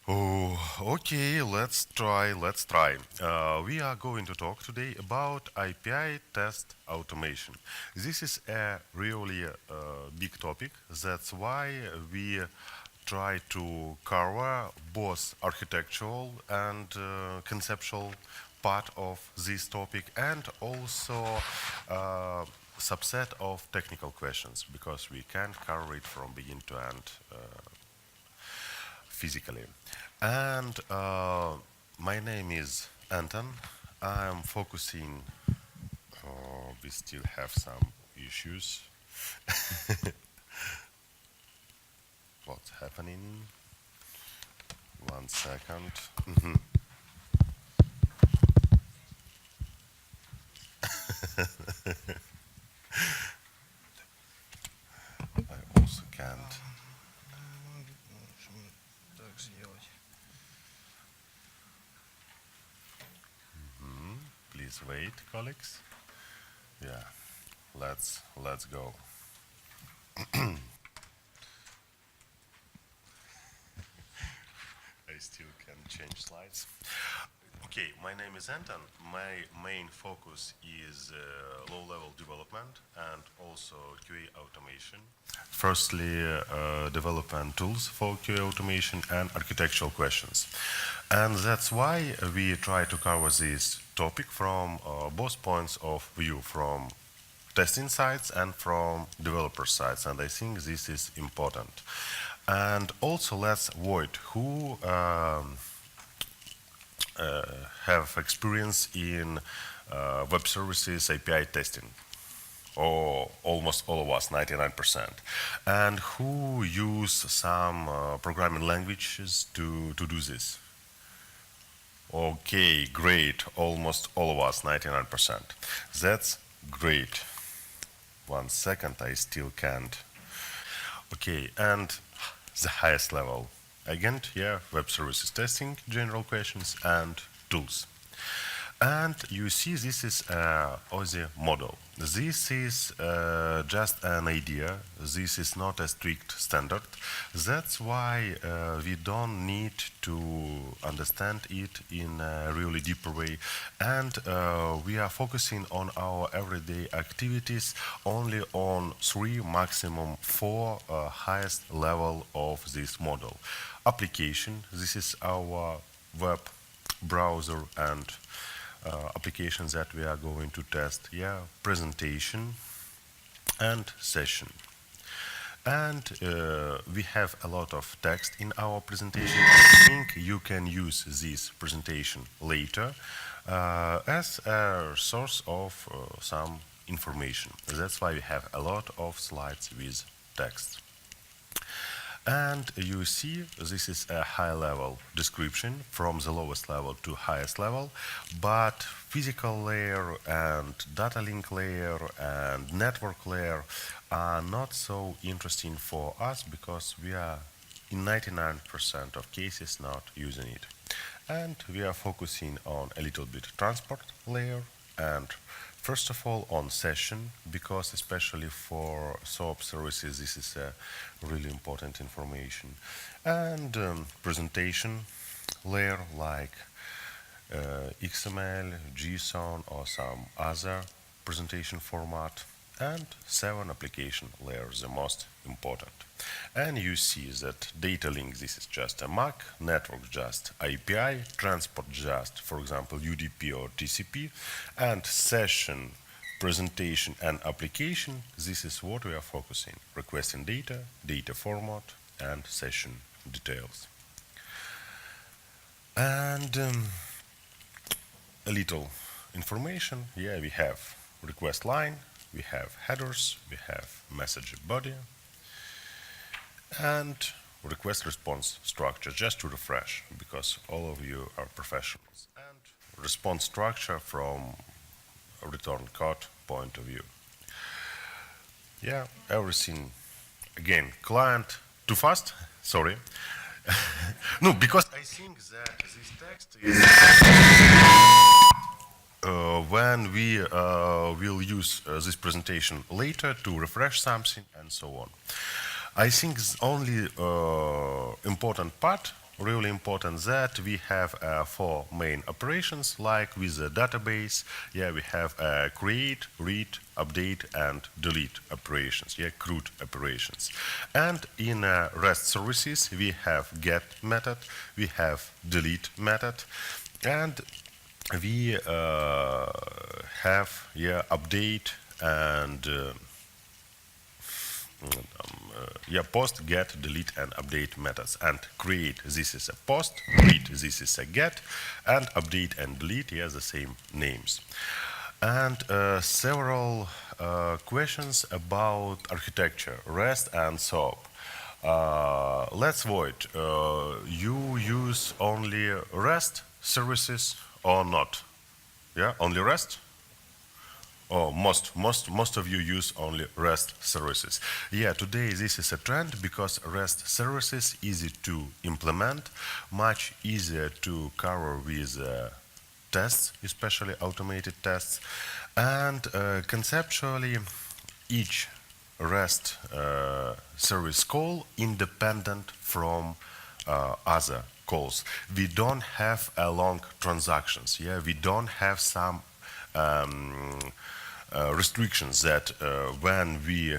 Oh, okay, let's try. We are going to talk today about API test automation. This is a really big topic. That's why we try to cover both architectural and conceptual part of this topic and also subset of technical questions because we can't cover it from beginning to end physically. And my name is Anton. I'm focusing, we still have some issues. What's happening? 1 second. I also can't. Please wait, colleagues. Yeah, let's go. I still can change slides. Okay, my name is Anton. My main focus is low-level development and also QA automation. Firstly, development tools for QA automation and architectural questions. And that's why we try to cover this topic from both points of view, from testing sides and from developer sides, and I think this is important. And also let's avoid who have experience in web services API testing, or almost all of us, 99%, and who use some programming languages to do this. Okay, great, almost all of us, 99%. That's great. 1 second, I still can't. Okay, and the highest level. Again, yeah, web services testing, general questions, and tools. And you see this is Aussie model. This is just an idea. This is not a strict standard. That's why we don't need to understand it in a really deeper way. And we are focusing on our everyday activities only on 3, maximum 4 highest level of this model. Application, this is our web browser and applications that we are going to test. Yeah, presentation and session. And we have a lot of text in our presentation. I think you can use this presentation later as a source of some information. That's why we have a lot of slides with text. And you see this is a high-level description from the lowest level to highest level, but physical layer and data link layer and network layer are not so interesting for us because we are in 99% of cases not using it. And we are focusing on a little bit transport layer and first of all on session, because especially for SOAP services this is a really important information. And presentation layer like XML, JSON or some other presentation format. And 7 application layers, the most important. And you see that data link, this is just a MAC, network just API, transport just, for example, UDP or TCP, and session, presentation and application, this is what we are focusing, requesting data, data format, and session details. And a little information, yeah, we have request line, we have headers, we have message body, and request response structure, just to refresh, because all of you are professionals. And response structure from a return code point of view. Yeah, everything, again, client, too fast, sorry. No, because I think that this text is when we will use this presentation later to refresh something and so on. I think the only important part really important that we have four main operations, like with the database. Yeah, we have create, read, update, and delete operations. Yeah, CRUD operations. And in REST services, we have get method, we have delete method, and we have update and post, get, delete, and update methods. And create, this is a post, read, this is a get, and update and delete, the same names. And several questions about architecture, REST and SOAP. Let's vote. You use only REST services or not? Yeah, only REST? Oh, most of you use only REST services. Yeah, today this is a trend because REST services easy to implement, much easier to cover with tests, especially automated tests, and conceptually each REST service call independent from other calls. We don't have long transactions. Yeah, we don't have some restrictions that when we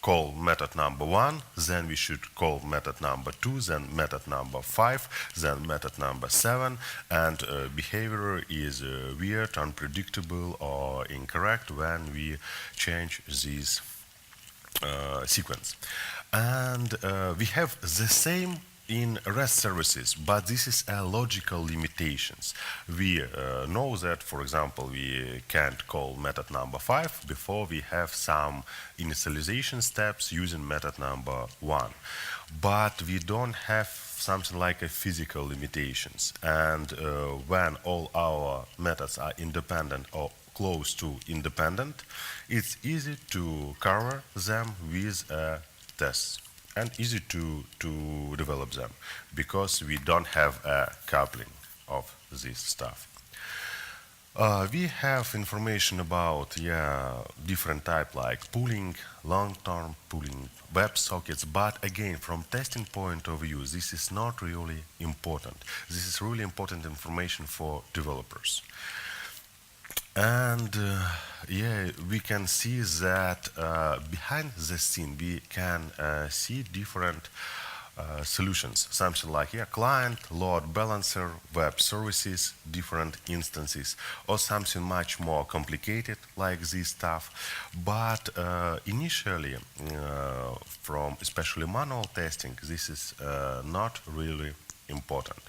call method number 1, then we should call method number 2, then method number 5, then method number 7, and behavior is weird, unpredictable, or incorrect when we change this sequence. And we have the same in REST services, but this is a logical limitations. We know that, for example, we can't call method number 5 before we have some initialization steps using method number 1. But we don't have something like a physical limitations. And when all our methods are independent or close to independent, it's easy to cover them with tests and easy to develop them because we don't have a coupling of this stuff. We have information about different type like pooling, long-term pooling, WebSockets, but again, from testing point of view, this is not really important. This is really important information for developers. And we can see that behind the scene we can see different solutions, something like client, load balancer, web services, different instances, or something much more complicated like this stuff. But initially, from especially manual testing, this is not really important.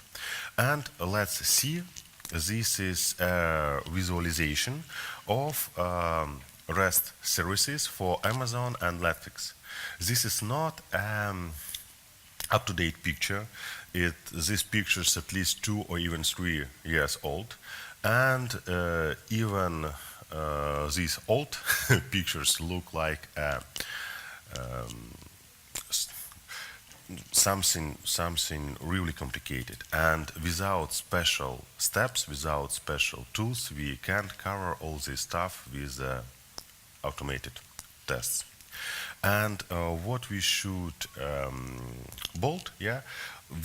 And let's see. This is a visualization of REST services for Amazon and Netflix. This is not an up-to-date picture. This picture is at least 2 or even 3 years old. And even these old pictures look like something really complicated, and without special steps, without special tools, we can't cover all this stuff with automated tests. And what we should bold,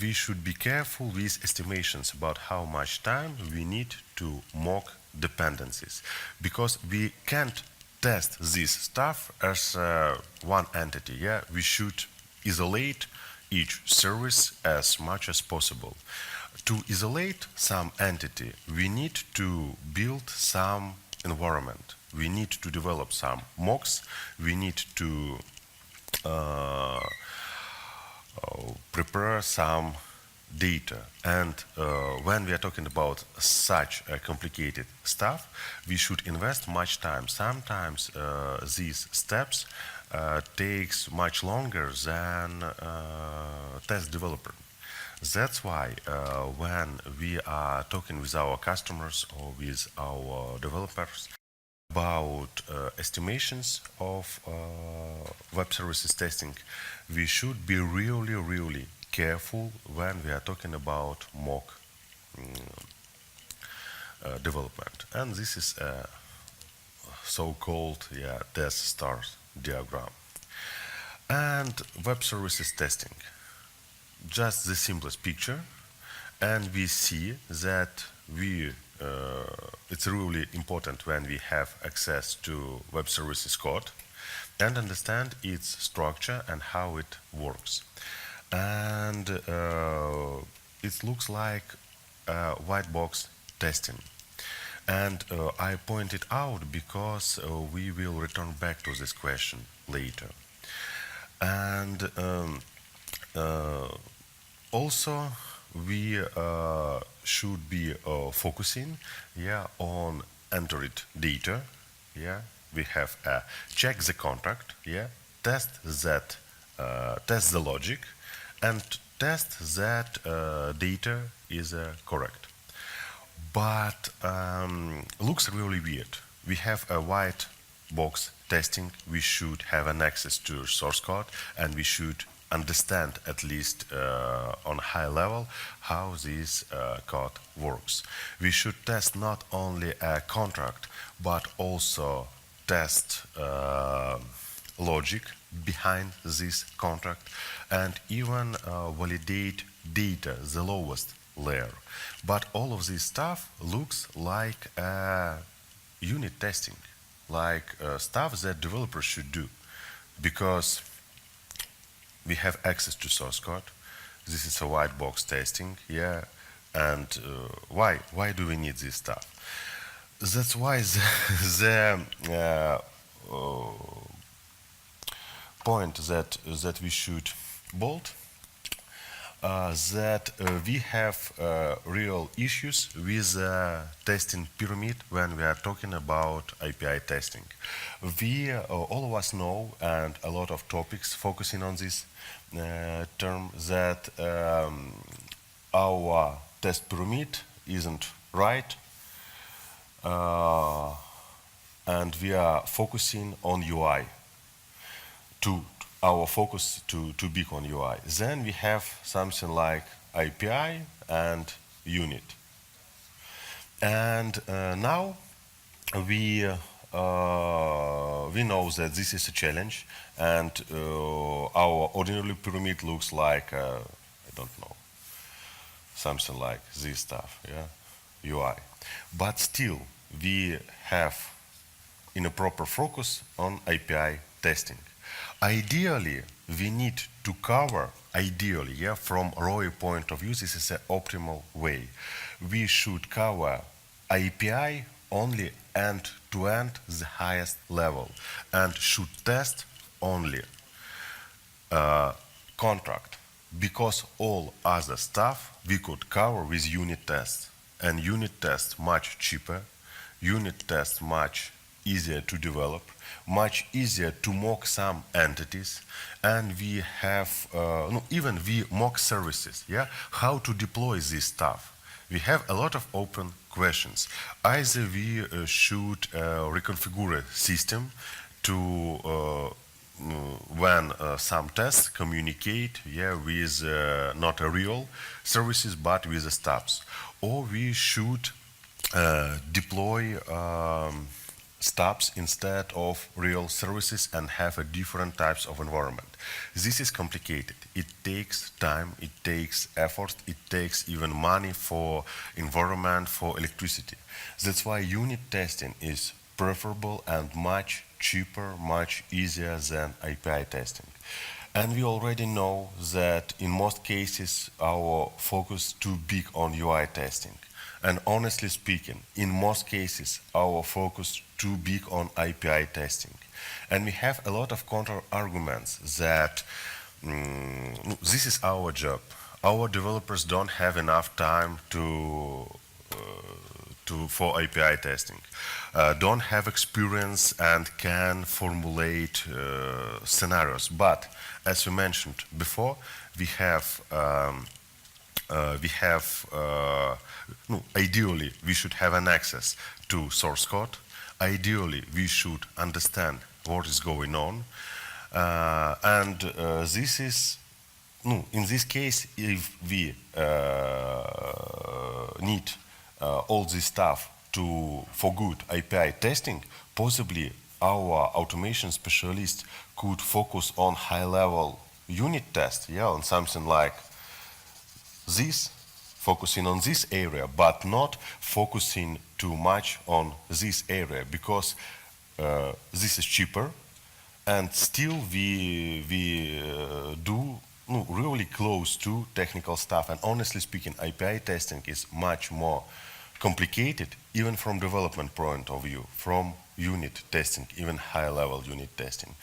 we should be careful with estimations about how much time we need to mock dependencies, because we can't test this stuff as one entity. We should isolate each service as much as possible. To isolate some entity, we need to build some environment. We need to develop some mocks. We need to prepare some data. And when we are talking about such complicated stuff, we should invest much time. Sometimes these steps takes much longer than test developer. That's why when we are talking with our customers or with our developers about estimations of web services testing, we should be really careful when we are talking about mock development. And this is a so-called test stars diagram. And web services testing, just the simplest picture. And we see that it's really important when we have access to web services code and understand its structure and how it works. And it looks like white box testing. And I point it out because we will return back to this question later. And also, we should be focusing, on entered data. We have check the contract. Test that, test the logic, and test that data is correct. But looks really weird. We have a white box testing. We should have an access to source code, and we should understand, at least on a high level, how this code works. We should test not only a contract, but also test logic behind this contract, and even validate data, the lowest layer. But all of this stuff looks like unit testing, like stuff that developers should do, because we have access to source code. This is a white box testing, and why do we need this stuff? That's why the point that we should bold, that we have real issues with testing pyramid when we are talking about API testing. We all of us know, and a lot of topics focusing on this term, that our test pyramid isn't right, and we are focusing on UI. Our focus too big on UI. Then we have something like API and unit. And now we know that this is a challenge, and our ordinary pyramid looks like I don't know, something like this stuff, UI. But still, we have in a proper focus on API testing. Ideally, we need to cover, from ROI point of view, this is the optimal way. We should cover API only end-to-end, the highest level, and should test only contract, because all other stuff we could cover with unit tests. And unit tests much cheaper, unit tests much easier to develop, much easier to mock some entities, and we have even we mock services. How to deploy this stuff? We have a lot of open questions. Either we should reconfigure a system to when some tests communicate with not a real services but with the stubs, or we should deploy stubs instead of real services and have a different types of environment. This is complicated. It takes time, it takes effort, it takes even money for environment, for electricity. That's why unit testing is preferable and much cheaper, much easier than API testing. And we already know that in most cases our focus too big on UI testing. And honestly speaking, in most cases, our focus too big on API testing. And we have a lot of counter-arguments that this is our job. Our developers don't have enough time for API testing, don't have experience and can formulate scenarios. But as we mentioned before, we have ideally, we should have an access to source code. Ideally, we should understand what is going on. And this is, in this case, if we need all this stuff for good API testing, possibly our automation specialist could focus on high-level unit test, on something like this focusing on this area, but not focusing too much on this area, because this is cheaper, and still we do really close to technical stuff. And honestly speaking, API testing is much more complicated, even from development point of view, from unit testing, even high level unit testing.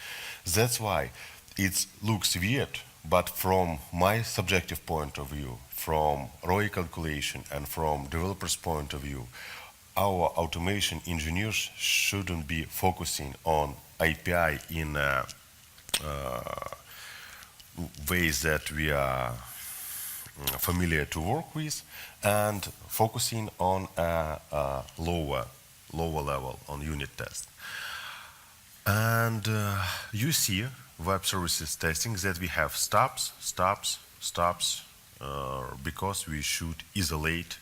That's why it looks weird, but from my subjective point of view, from ROI calculation and from developers' point of view, our automation engineers shouldn't be focusing on API in ways that we are familiar to work with, and focusing on a lower level on unit test. And you see web services testing that we have stops, because we should isolate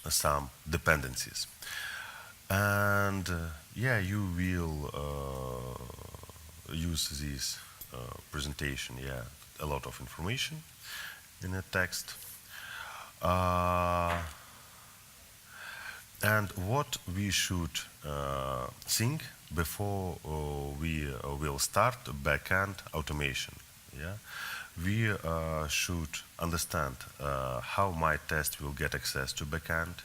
some dependencies. And yeah, you will use this presentation, a lot of information in a text. And what we should think before we will start backend automation. We should understand how my test will get access to backend.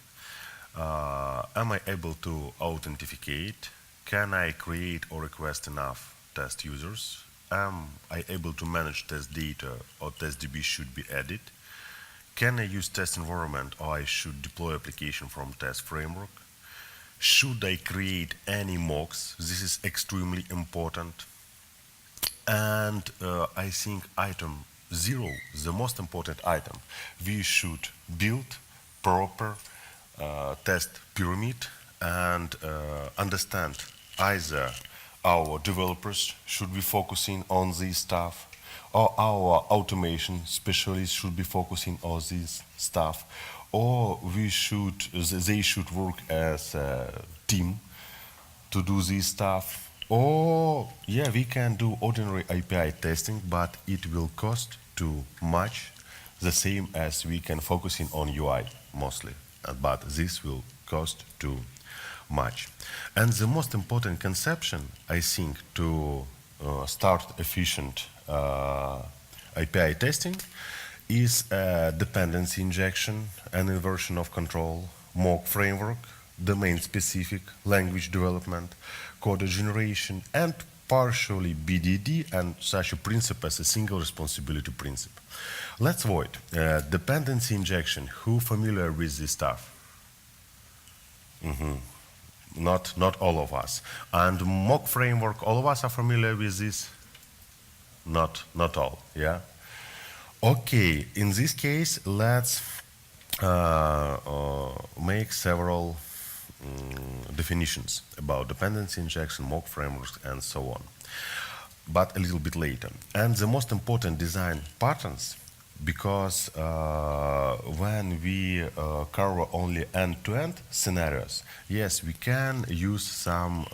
Am I able to authenticate? Can I create or request enough test users? Am I able to manage test data, or test DB should be added? Can I use test environment, or I should deploy application from test framework? Should I create any mocks? This is extremely important. And I think item 0, the most important item, we should build proper test pyramid and understand either our developers should be focusing on this stuff, or our automation specialists should be focusing on this stuff, or they should work as a team to do this stuff. Or we can do ordinary API testing, but it will cost too much, the same as we can focusing on UI mostly, but this will cost too much. And the most important conception, I think, to start efficient API testing is dependency injection and inversion of control, mock framework, domain-specific language development, code generation, and partially BDD, and such a principle as a single responsibility principle. Let's avoid dependency injection. Who familiar with this stuff? Not all of us. And mock framework, all of us are familiar with this? Not all, Okay, in this case, let's make several definitions about dependency injection, mock frameworks, and so on, but a little bit later. And the most important design patterns, because when we cover only end-to-end scenarios, yes, we can use some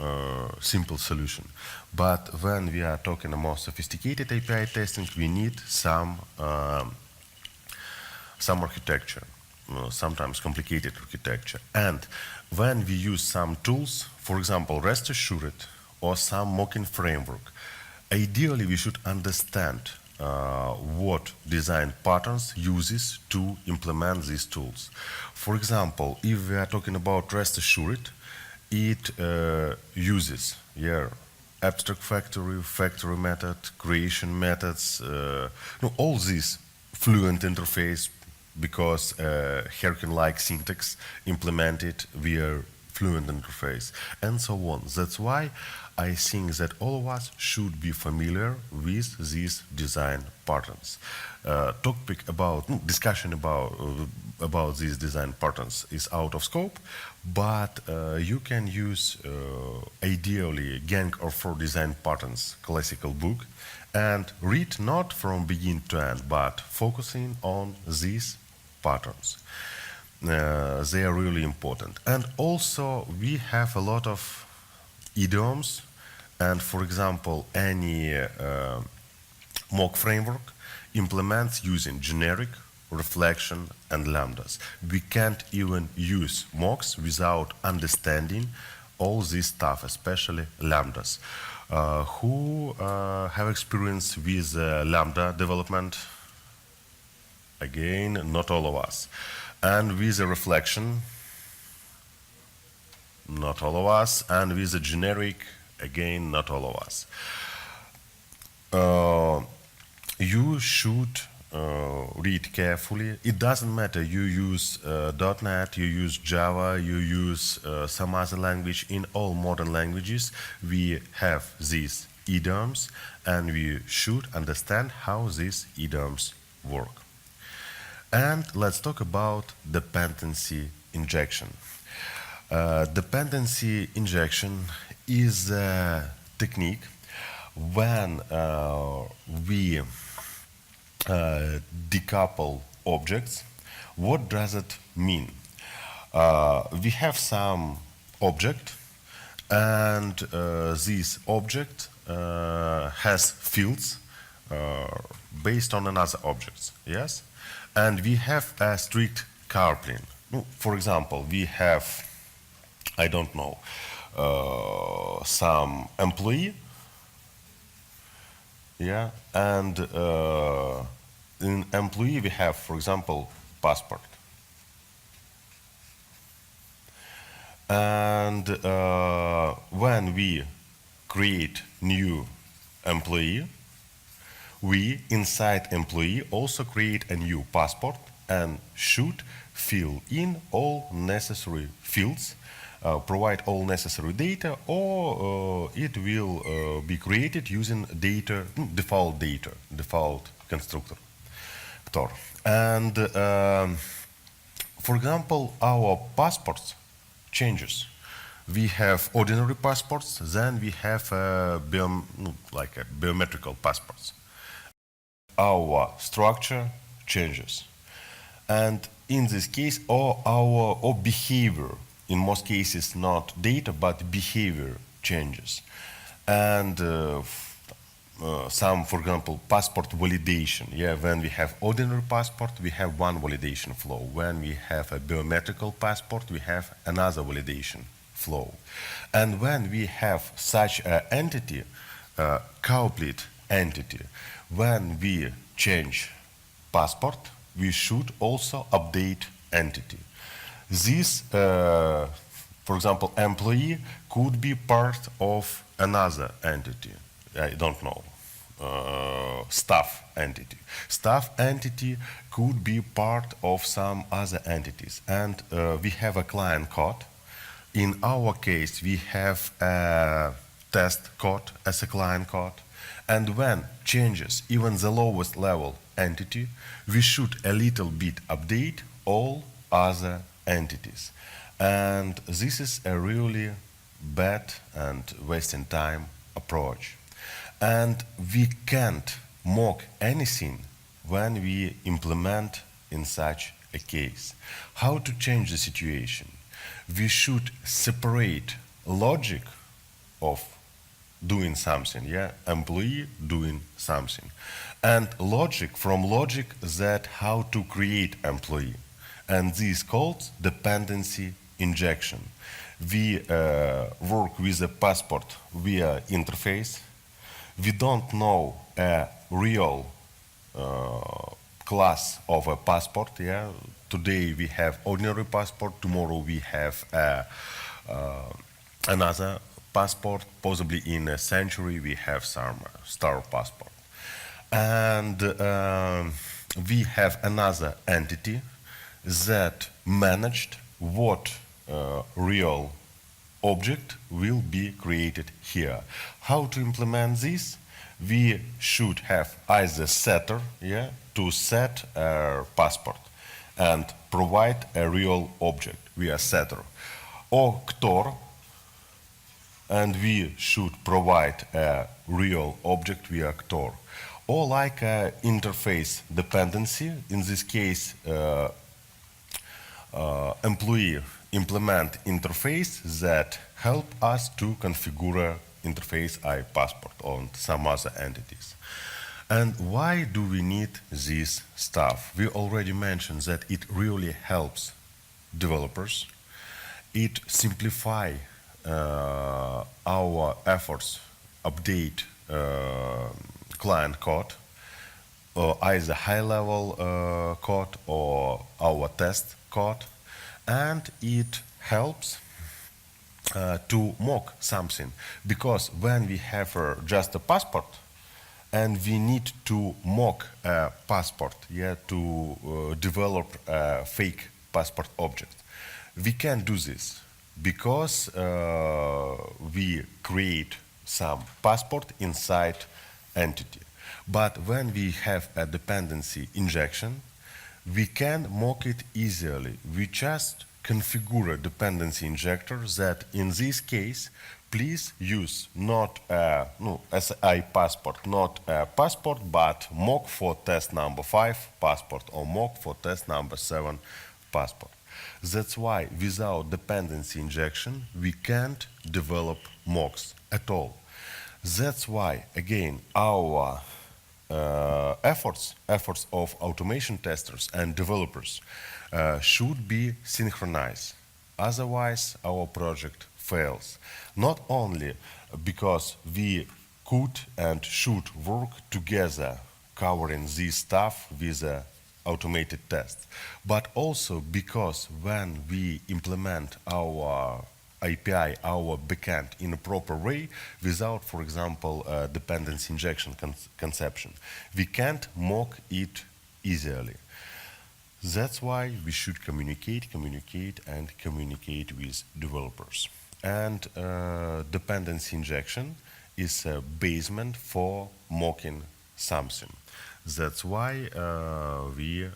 simple solution. But when we are talking about more sophisticated API testing, we need some architecture, sometimes complicated architecture. And when we use some tools, for example, REST Assured or some mocking framework, ideally we should understand what design patterns uses to implement these tools. For example, if we are talking about REST Assured, it uses abstract factory method, creation methods, all these fluent interface, because Herkin-like syntax implemented via fluent interface, and so on. That's why I think that all of us should be familiar with these design patterns. Discussion about these design patterns is out of scope, but you can use ideally Gang or 4 design patterns classical book and read not from begin to end, but focusing on these patterns. They are really important. And also we have a lot of idioms, and for example, any mock framework implements using generic, reflection, and lambdas. We can't even use mocks without understanding all this stuff, especially lambdas. Who have experience with lambda development? Again, not all of us. And with a reflection, not all of us. And with a generic, again, not all of us. You should read carefully. It doesn't matter you use .NET, you use Java, you use some other language. In all modern languages we have these idioms, and we should understand how these idioms work. And let's talk about dependency injection. Dependency injection is a technique when we decouple objects. What does it mean? We have some object, and this object has fields based on another object, yes? And we have a strict coupling. For example, we have, I don't know, some employee, yeah, and in employee we have, for example, passport. And when we create new employee, we, inside employee, also create a new passport and should fill in all necessary fields, provide all necessary data, or it will be created using default constructor. And for example, our passports changes. We have ordinary passports, then we have biometrical passports. Our structure changes, and in this case, our behavior, in most cases not data but behavior changes. And some, for example, passport validation. Yeah, when we have ordinary passport, we have one validation flow. When we have a biometrical passport, we have another validation flow. And when we have such an entity, coupled entity, when we change passport, we should also update entity. This, for example, employee could be part of another entity. I don't know, staff entity. Staff entity could be part of some other entities. And we have a client code. In our case, we have a test code as a client code. And when changes even the lowest level entity, we should a little bit update all other entities. And this is a really bad and wasting time approach. And we can't mock anything when we implement in such a case. How to change the situation? We should separate logic of doing something, yeah, employee doing something, and logic from logic that how to create employee. And this is called dependency injection. We work with a passport via interface. We don't know a real class of a passport. Yeah, today we have ordinary passport. Tomorrow we have another passport. Possibly in a century we have some star passport, and we have another entity that managed what real object will be created here. How to implement this? We should have either setter, yeah, to set a passport and provide a real object via setter, or actor, and we should provide a real object via actor, or like a interface dependency. In this case, employee implement interface that help us to configure interface passport on some other entities. And why do we need this stuff? We already mentioned that it really helps developers. It simplify our efforts, update client code, either high-level code or our test code, and it helps to mock something, because when we have just a passport and we need to mock a passport, yeah, to develop a fake passport object, we can do this because we create some passport inside entity. But when we have a dependency injection, we can mock it easily. We just configure a dependency injector that in this case, please use not a SI passport, not a passport, but mock for test number 5 passport or mock for test number 7 passport. That's why without dependency injection, we can't develop mocks at all. That's why, again, our efforts of automation testers and developers should be synchronized. Otherwise, our project fails. Not only because we could and should work together covering this stuff with automated tests, but also because when we implement our API, our backend in a proper way, without, for example, dependency injection conception, we can't mock it easily. That's why we should communicate with developers. And dependency injection is a basement for mocking something. That's why we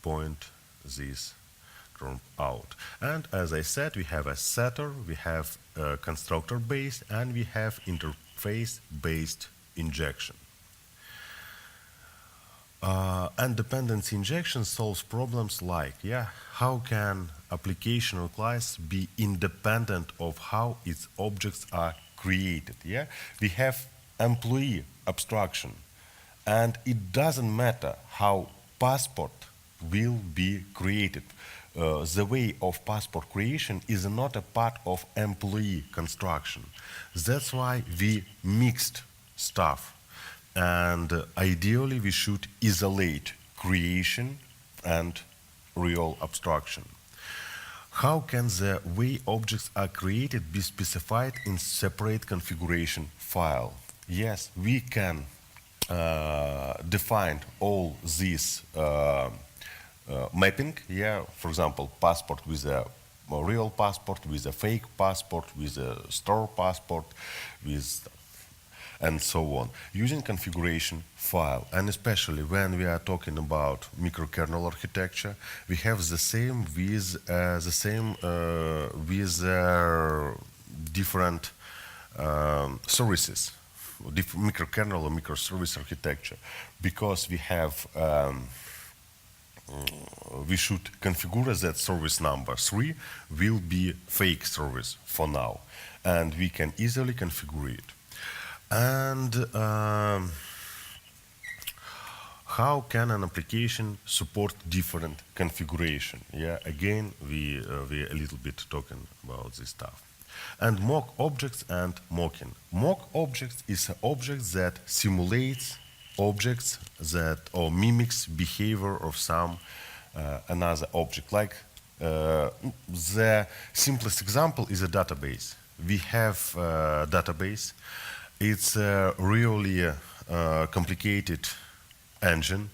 point this term out. And as I said, we have a setter, we have a constructor-based, and we have interface-based injection. And dependency injection solves problems like, how can application or class be independent of how its objects are created? We have employee abstraction, and it doesn't matter how passport will be created. The way of passport creation is not a part of employee construction. That's why we mixed stuff. And ideally, we should isolate creation and real abstraction. How can the way objects are created be specified in separate configuration file? Yes, we can define all these mapping, for example, passport with a real passport, with a fake passport, with a store passport, with and so on, using configuration file. And especially when we are talking about microkernel architecture, we have the same with different services, microkernel or microservice architecture, because we have we should configure that service number 3 will be fake service for now, and we can easily configure it. And how can an application support different configuration? Again, we a little bit talking about this stuff. And mock objects and mocking. Mock objects is an object that simulates objects that or mimics behavior of some another object. Like the simplest example is a database. We have a database. It's a really complicated engine.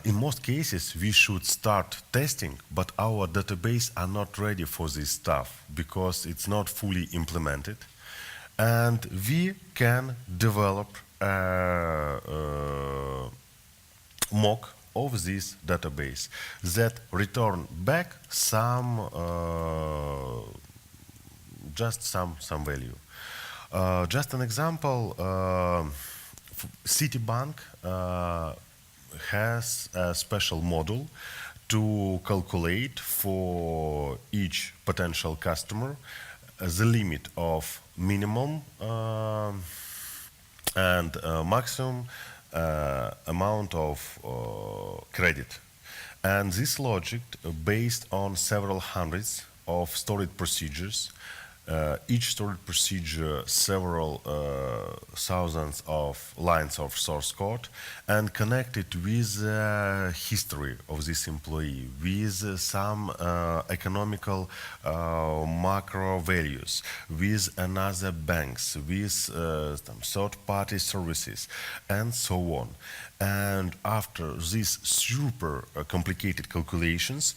In most cases, we should start testing, but our database are not ready for this stuff because it's not fully implemented. And we can develop a mock of this database that return back some just some value. Just an example, Citibank has a special model to calculate for each potential customer the limit of minimum and maximum amount of credit. And this logic, based on several hundreds of stored procedures, each stored procedure several thousands of lines of source code, and connected with history of this employee, with some economical macro values, with another banks, with some third-party services, and so on. And after these super complicated calculations,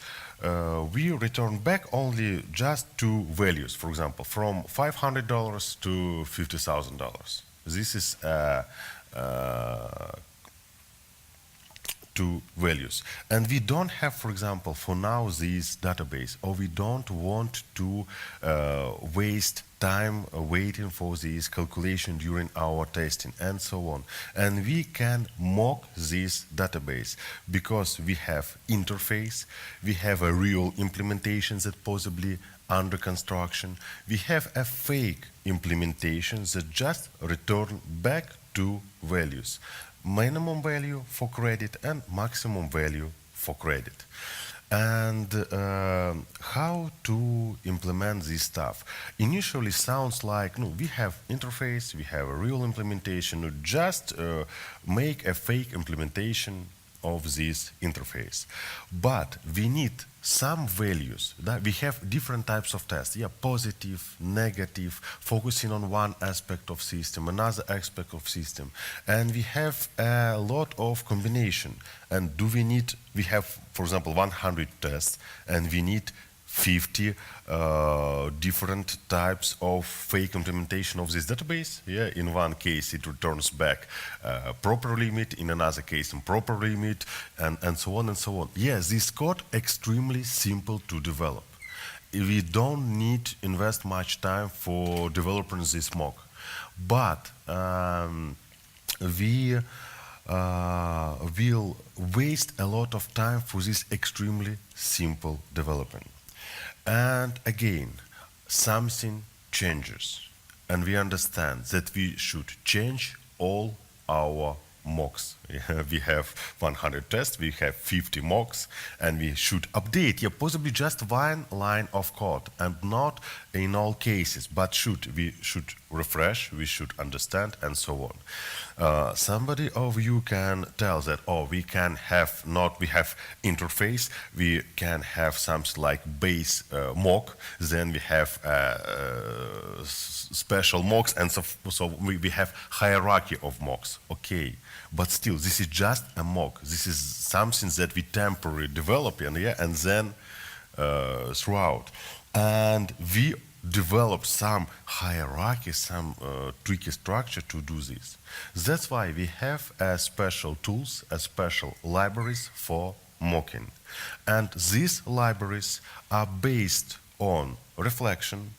we return back only just two values, for example, from $500 to $50,000. This is two values. And we don't have, for example, for now, this database, or we don't want to waste time waiting for this calculation during our testing, and so on. And we can mock this database because we have interface, we have a real implementation that possibly under construction, we have a fake implementation that just return back two values: minimum value for credit and maximum value for credit. And how to implement this stuff? Initially sounds like, no, we have interface, we have a real implementation, no, just make a fake implementation of this interface. But we need some values. That we have different types of tests, yeah, positive, negative, focusing on one aspect of system, another aspect of system. And we have a lot of combination. And we have, for example, 100 tests, and we need 50 different types of fake implementation of this database. Yeah, in one case it returns back proper limit, in another case improper limit, and so on and so on. Yes, this code extremely simple to develop. We don't need to invest much time for developing this mock, but we will waste a lot of time for this extremely simple development. And again, something changes, and we understand that we should change all our mocks. We have 100 tests, we have 50 mocks, and we should update, yeah, possibly just one line of code, and not in all cases, but we should refresh, we should understand, and so on. Somebody of you can tell that, oh, we have interface, we can have something like base mock, then we have special mocks, and so we have hierarchy of mocks. Okay, but still, this is just a mock. This is something that we temporarily develop, and then throughout. And we develop some hierarchy, some tricky structure to do this. That's why we have special tools, special libraries for mocking. And these libraries are based on reflection,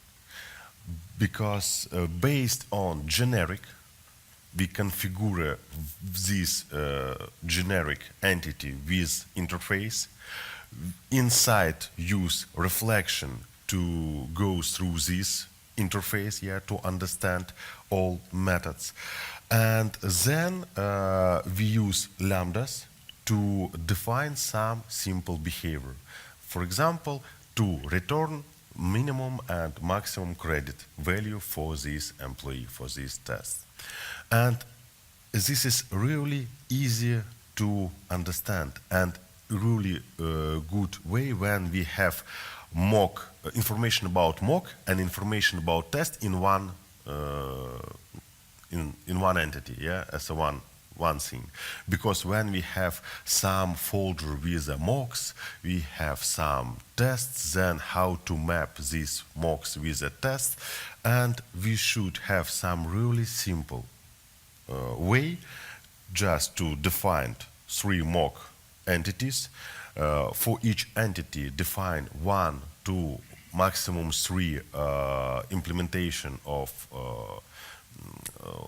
because based on generic, we configure this generic entity with interface. Inside, use reflection to go through this interface, yeah, to understand all methods. And then we use lambdas to define some simple behavior. For example, to return minimum and maximum credit value for this employee, for this test. And this is really easy to understand and really good way when we have mock information about mock and information about test in one in one entity, yeah, as a one thing. Because when we have some folder with the mocks, we have some tests, then how to map these mocks with the test, and we should have some really simple way just to define 3 mock entities. For each entity, define 1 to maximum 3 implementation of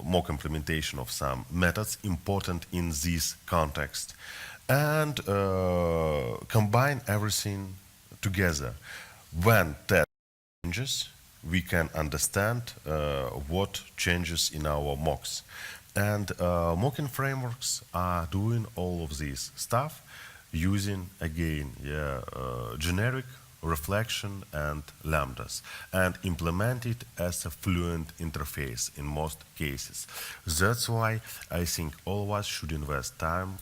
mock implementation of some methods important in this context, and combine everything together. When test changes, we can understand what changes in our mocks. And mocking frameworks are doing all of this stuff using, again, generic reflection and lambdas, and implement it as a fluent interface in most cases. That's why I think all of us should invest time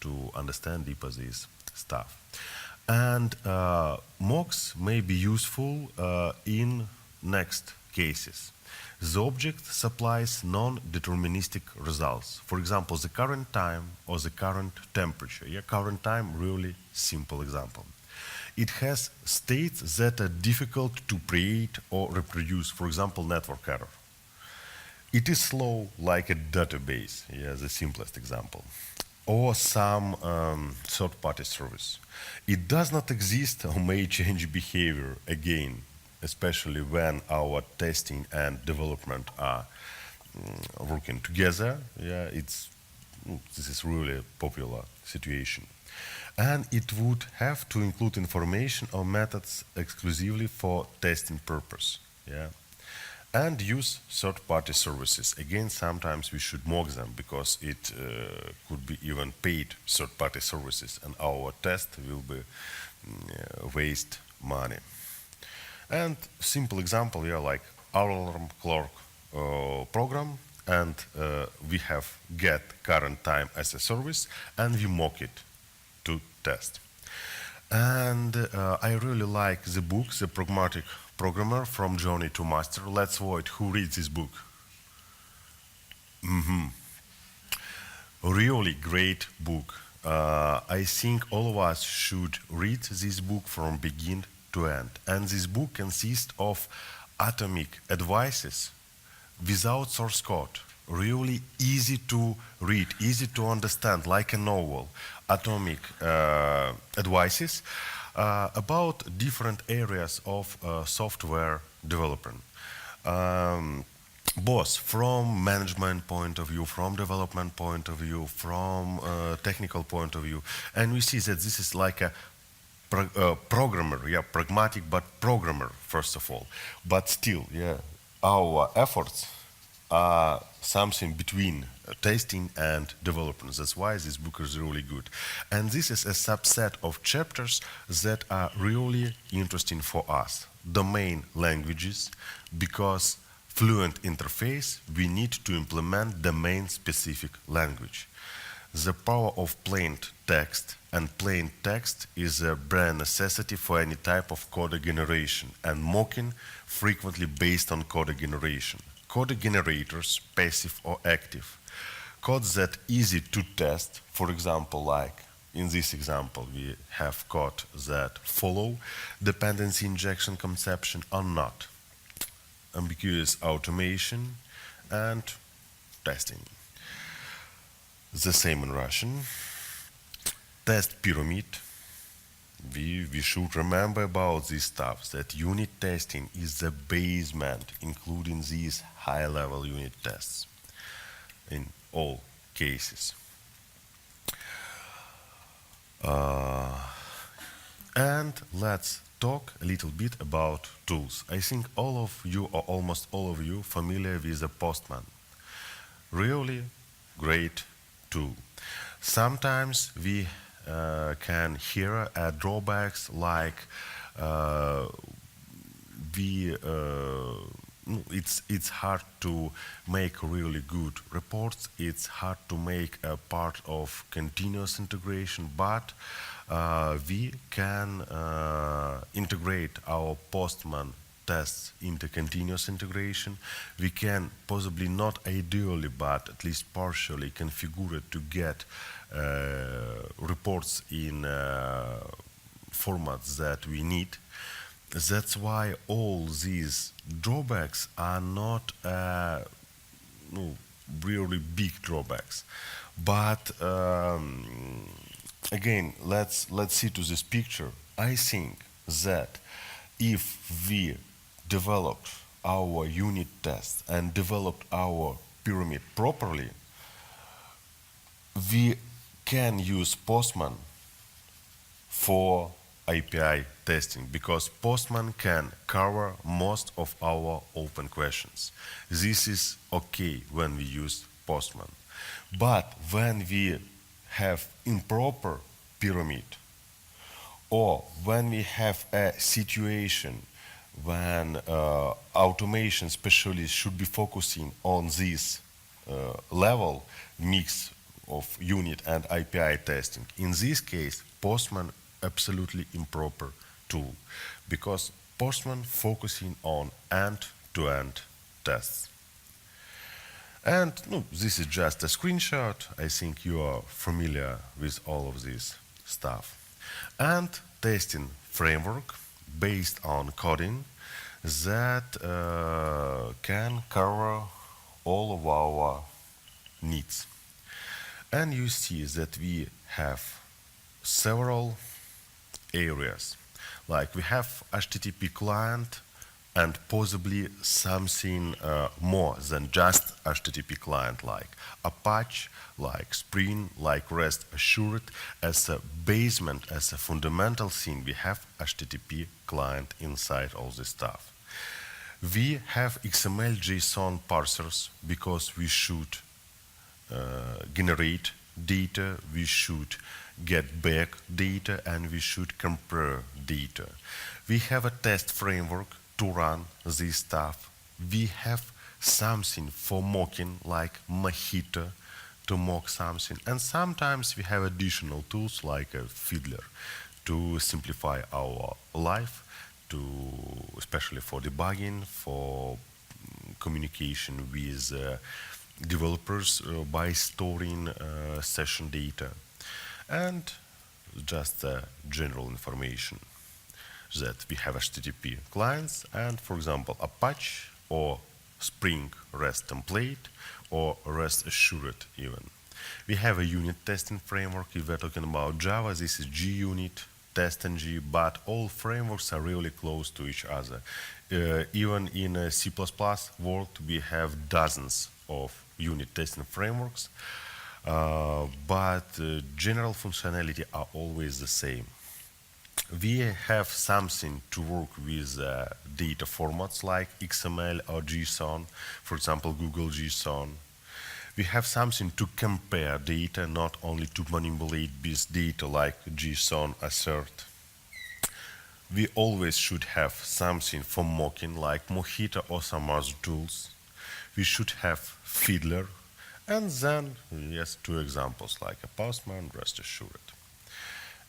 to understand deeper this stuff. And mocks may be useful in next cases. The object supplies non-deterministic results. For example, the current time or the current temperature. Yeah, current time, really simple example. It has states that are difficult to create or reproduce, for example, network error. It is slow like a database, yeah, the simplest example. Or some third-party service. It does not exist or may change behavior again, especially when our testing and development are working together. Yeah, this is really a popular situation. And it would have to include information or methods exclusively for testing purpose. Yeah. And use third-party services. Again, sometimes we should mock them because it could be even paid third-party services, and our test will be waste money. And simple example, yeah, like alarm clock program, and we have get current time as a service, and we mock it to test. And I really like the book, The Pragmatic Programmer, From Journey to Master. Let's vote who reads this book. Really great book. I think all of us should read this book from beginning to end. And this book consists of atomic advices without source code. Really easy to read, easy to understand, like a novel. Atomic advices about different areas of software development. Both from management point of view, from development point of view, from technical point of view. And we see that this is like a programmer, yeah, pragmatic, but programmer, first of all. But still, yeah, our efforts are something between testing and development. That's why this book is really good. And this is a subset of chapters that are really interesting for us. Domain languages, because fluent interface, we need to implement domain-specific language. The power of plain text, and plain text is a bare necessity for any type of code generation, and mocking frequently based on code generation. Code generators, passive or active. Codes that easy to test, for example, like in this example, we have code that follow dependency injection conception or not. Ambiguous automation and testing. The same in Russian. Test pyramid. We should remember about this stuff, that unit testing is the basement, including these high-level unit tests in all cases. And let's talk a little bit about tools. I think all of you, or almost all of you, familiar with the Postman. Really great tool. Sometimes we can hear drawbacks like it's hard to make really good reports, it's hard to make a part of continuous integration, but we can integrate our Postman tests into continuous integration. We can possibly not ideally, but at least partially configure it to get reports in formats that we need. That's why all these drawbacks are not really big drawbacks. But again, let's see to this picture. I think that if we developed our unit tests and developed our pyramid properly, we can use Postman for API testing, because Postman can cover most of our open questions. This is okay when we use Postman. But when we have improper pyramid, or when we have a situation when automation specialists should be focusing on this level mix of unit and API testing. In this case, Postman absolutely improper tool because Postman focusing on end-to-end tests. And no, this is just a screenshot. I think you are familiar with all of this stuff. And testing framework based on coding that can cover all of our needs. And you see that we have several areas. Like we have HTTP client and possibly something more than just HTTP client, like Apache, like Spring, like REST Assured. As a basement, as a fundamental thing, we have HTTP client inside all this stuff. We have XML JSON parsers because we should generate data, we should get back data, and we should compare data. We have a test framework to run this stuff. We have something for mocking like Mojito to mock something, and sometimes we have additional tools like a Fiddler to simplify our life, especially for debugging, for communication with developers by storing session data, and just general information that we have HTTP clients and, for example, Apache or Spring REST template or REST Assured even. We have a unit testing framework. If we're talking about Java, this is JUnit, TestNG, but all frameworks are really close to each other. Even in C++ world, we have dozens of unit testing frameworks, but general functionality are always the same. We have something to work with data formats like XML or JSON, for example, Google JSON. We have something to compare data, not only to manipulate this data like JSON assert. We always should have something for mocking like Mojito or some other tools. We should have Fiddler, and then, yes, two examples like a Postman, REST Assured.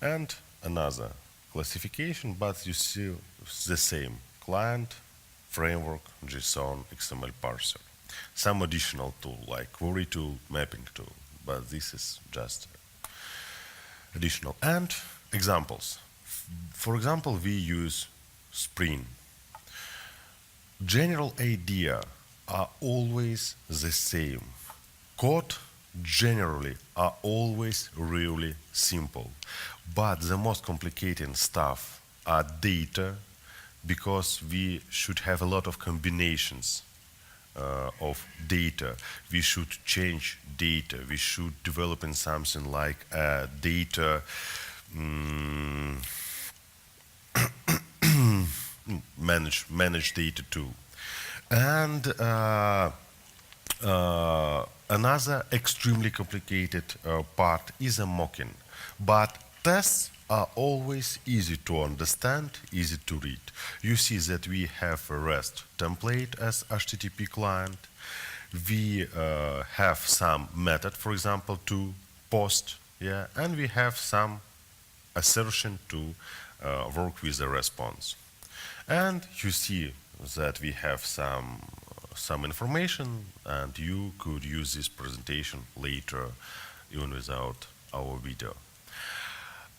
And another classification, but you see the same client, framework, JSON, XML parser. Some additional tool like query tool, mapping tool, but this is just additional. And examples. For example, we use Spring. General idea are always the same. Code generally are always really simple, but the most complicated stuff are data, because we should have a lot of combinations of data. We should change data. We should develop in something like data manage data too. And another extremely complicated part is a mocking. But tests are always easy to understand, easy to read. You see that we have a REST template as HTTP client. We have some method, for example, to post, yeah, and we have some assertion to work with the response. And you see that we have some information, and you could use this presentation later, even without our video.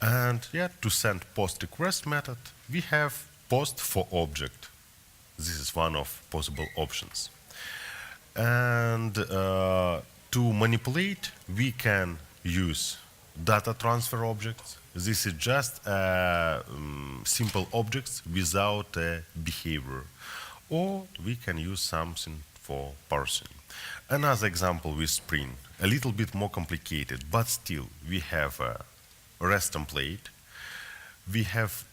And yeah, to send post request method, we have post for object. This is one of possible options. And to manipulate, we can use data transfer objects. This is just simple objects without a behavior. Or we can use something for parsing. Another example with Spring, a little bit more complicated, but still we have a REST template. We have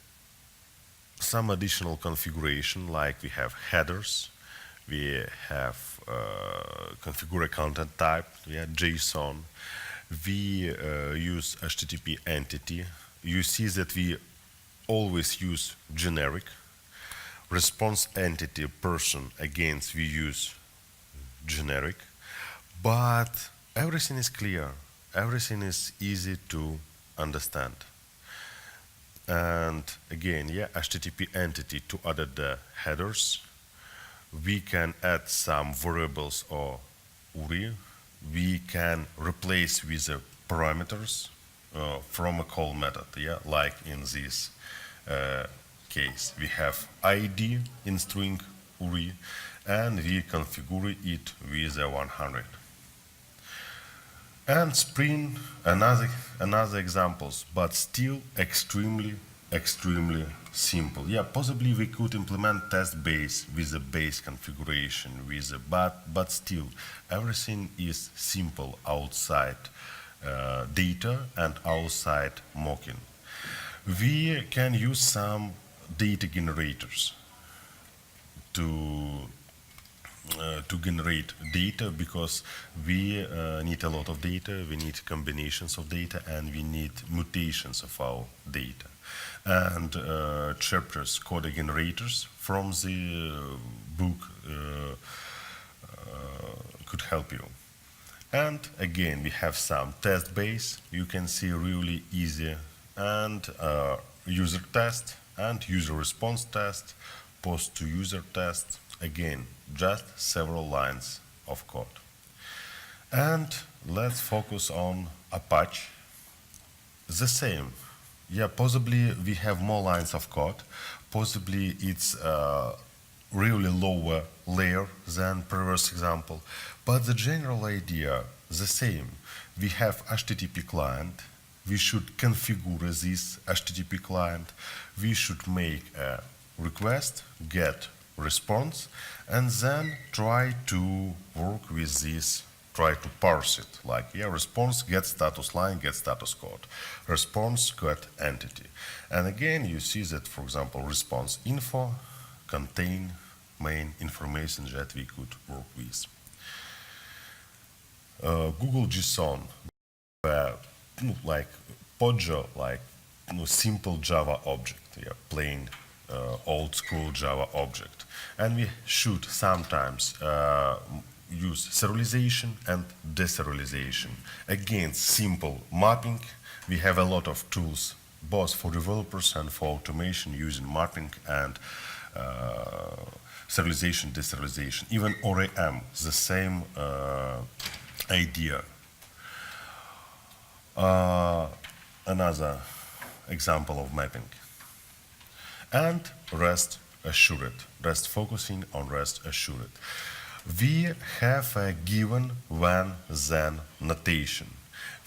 some additional configuration, like we have headers, we have configure a content type, JSON. We use HTTP entity. You see that we always use generic. Response entity person, again, we use generic. But everything is clear. Everything is easy to understand. And again, HTTP entity to add the headers. We can add some variables or URI. We can replace with the parameters from a call method, like in this case. We have ID in string URI, and we configure it with a 100. And Spring, another examples, but still extremely simple. Possibly we could implement test base with a base configuration, but still everything is simple outside data and outside mocking. We can use some data generators to generate data, because we need a lot of data, we need combinations of data, and we need mutations of our data. And chapters, code generators from the book could help you. And again, we have some test base. You can see really easy, and user test and user response test, post to user test. Again, just several lines of code. And let's focus on Apache. The same. Possibly we have more lines of code. Possibly it's really lower layer than previous example. But the general idea, the same. We have HTTP client. We should configure this HTTP client. We should make a request, get response, and then try to work with this, try to parse it, like response, get status line, get status code, response, get entity. And again, you see that, for example, response info contain main information that we could work with. Google JSON, like Podjo, like simple Java object, plain old school Java object. And we should sometimes use serialization and deserialization. Again, simple mapping. We have a lot of tools, both for developers and for automation, using mapping and serialization, deserialization. Even ORM, the same idea. Another example of mapping. And REST assured, REST focusing on REST assured. We have a given when then notation.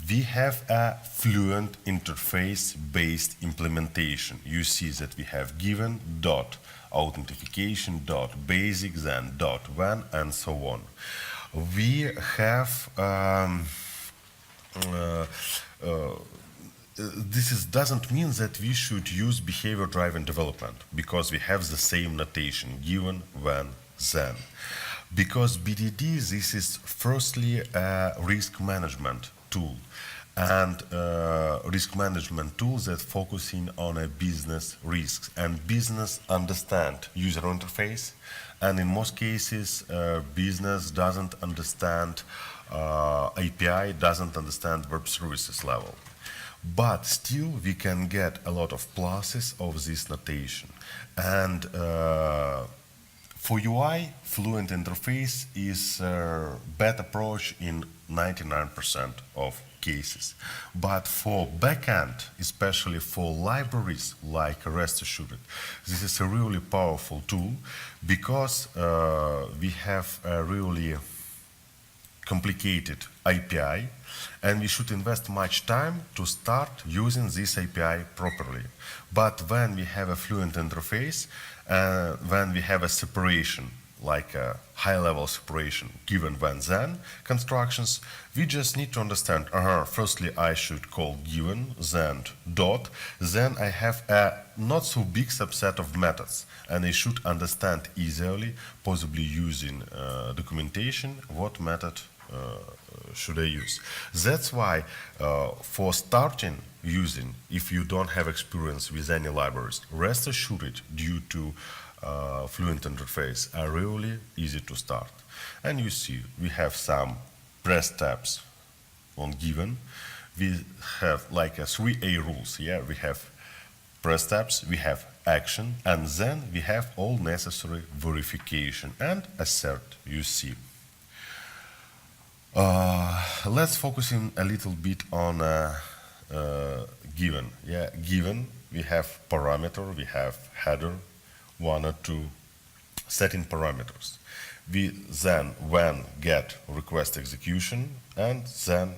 We have a fluent interface based implementation. You see that we have given dot authentication dot basic then dot when and so on. We have this doesn't mean that we should use behavior-driven development, because we have the same notation, given, when, then. Because BDD, this is firstly a risk management tool, and risk management tool that focusing on a business risks, and business understand user interface, and in most cases, business doesn't understand API, doesn't understand web services level. But still, we can get a lot of pluses of this notation. And for UI, fluent interface is a bad approach in 99% of cases. But for backend, especially for libraries like REST Assured, this is a really powerful tool, because we have a really complicated API, and we should invest much time to start using this API properly. But when we have a fluent interface, when we have a separation, like a high-level separation given when then constructions, we just need to understand, firstly I should call given, then dot, then I have a not so big subset of methods, and I should understand easily, possibly using documentation, what method should I use. That's why for starting using, if you don't have experience with any libraries, rest assured due to Fluent interface are really easy to start. And you see, we have some press tabs on given. We have like a 3A rules. Yeah, we have press tabs, we have action, and then we have all necessary verification and assert, you see. Let's focus in a little bit on given. Yeah, given, we have parameter, we have header, one or two setting parameters. We then when get request execution and then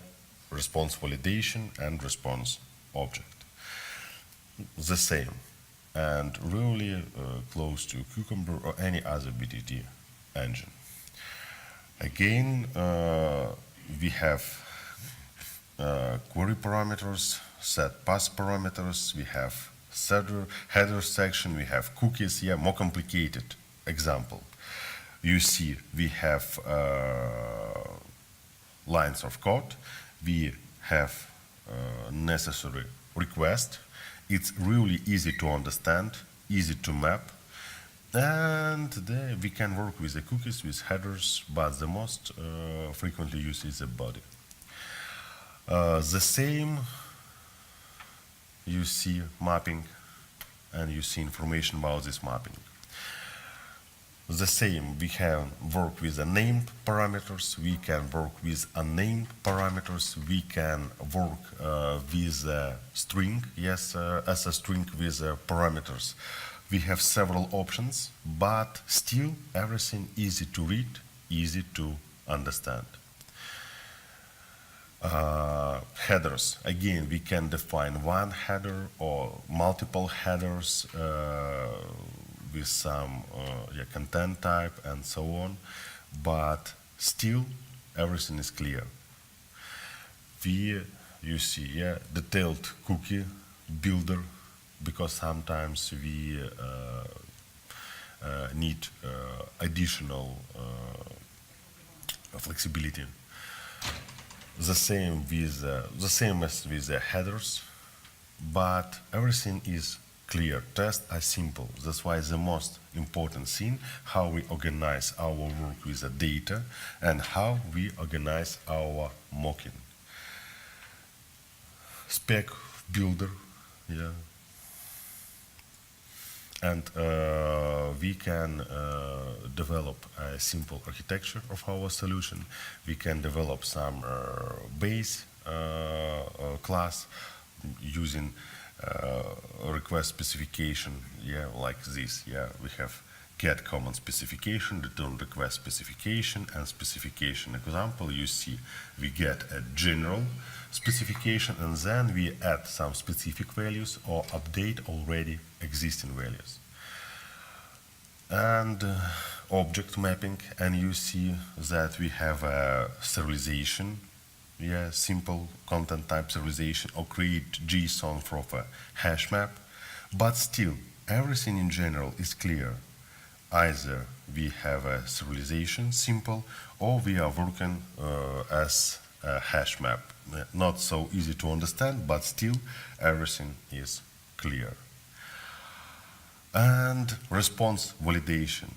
response validation and response object. The same and really close to Cucumber or any other BTT engine. Again, we have query parameters, set path parameters, we have header section, we have cookies, yeah, more complicated example. You see, we have lines of code, we have necessary request. It's really easy to understand, easy to map, and there we can work with the cookies, with headers, but the most frequently used is the body. The same, you see mapping, and you see information about this mapping. The same, we can work with the named parameters, we can work with unnamed parameters, we can work with a string, yes, as a string with parameters. We have several options, but still everything easy to read, easy to understand. Headers, again, we can define one header or multiple headers with some content type and so on, but still everything is clear. You see, yeah, detailed cookie builder, because sometimes we need additional flexibility. The same as with the headers, but everything is clear. Tests are simple. That's why the most important thing, how we organize our work with the data and how we organize our mocking. Spec builder, yeah. And we can develop a simple architecture of our solution. We can develop some base class using request specification, yeah, like this. Yeah, we have get common specification, return request specification, and specification example. You see, we get a general specification, and then we add some specific values or update already existing values. And object mapping, and you see that we have a serialization, yeah, simple content type serialization, or create JSON from a hash map, but still everything in general is clear. Either we have a serialization simple, or we are working as a hash map. Not so easy to understand, but still everything is clear. And response validation.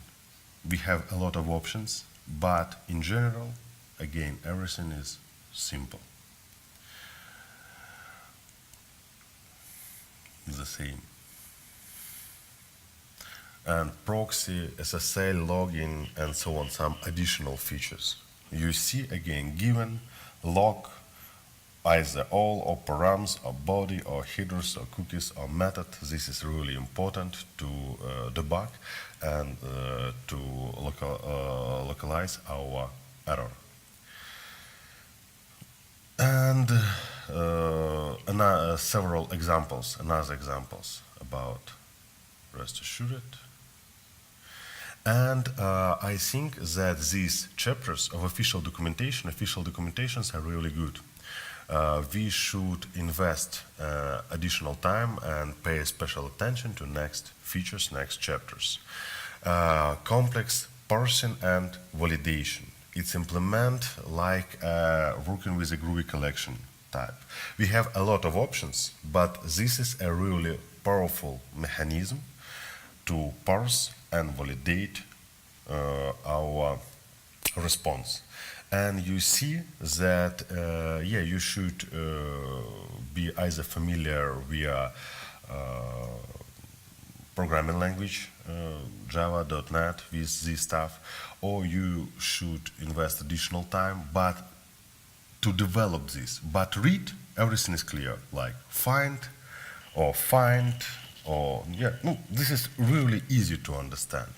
We have a lot of options, but in general, again, everything is simple. The same. And proxy, SSL, login, and so on, some additional features. You see, again, given, log, either all or params or body or headers or cookies or method. This is really important to debug and to localize our error. And several examples, another examples about rest assured. And I think that these chapters of official documentations are really good. We should invest additional time and pay special attention to next features, next chapters. Complex parsing and validation. It's implement like working with a Groovy collection type. We have a lot of options, but this is a really powerful mechanism to parse and validate our response. And you see that, yeah, you should be either familiar via programming language, Java, .NET, with this stuff, or you should invest additional time, but to develop this. But read, everything is clear, like find, or yeah, no, this is really easy to understand.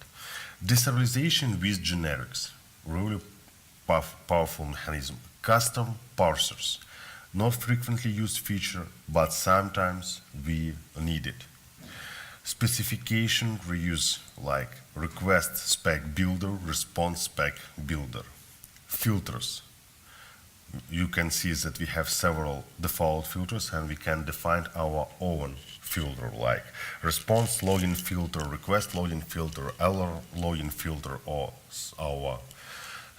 Deserialization with generics, really powerful mechanism. Custom parsers, not frequently used feature, but sometimes we need it. Specification reuse, like request spec builder, response spec builder. Filters, you can see that we have several default filters and we can define our own filter, like response login filter, request login filter, error login filter, or our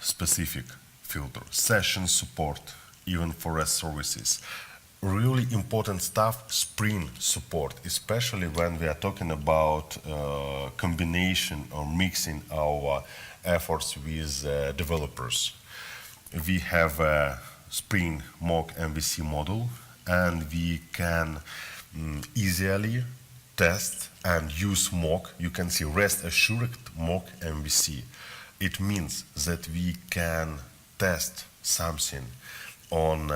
specific filter. Session support, even for REST services. Really important stuff, Spring support, especially when we are talking about combination or mixing our efforts with developers. We have a Spring mock MVC model, and we can easily test and use mock. You can see REST assured mock MVC. It means that we can test something on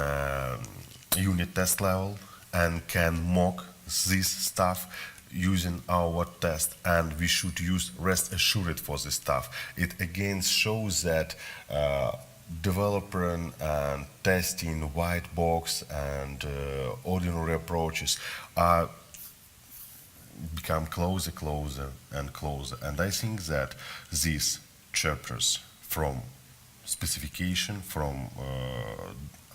unit test level and can mock this stuff using our test, and we should use REST assured for this stuff. It again shows that developer and testing white box and ordinary approaches are become closer and closer. And I think that these chapters from specification, from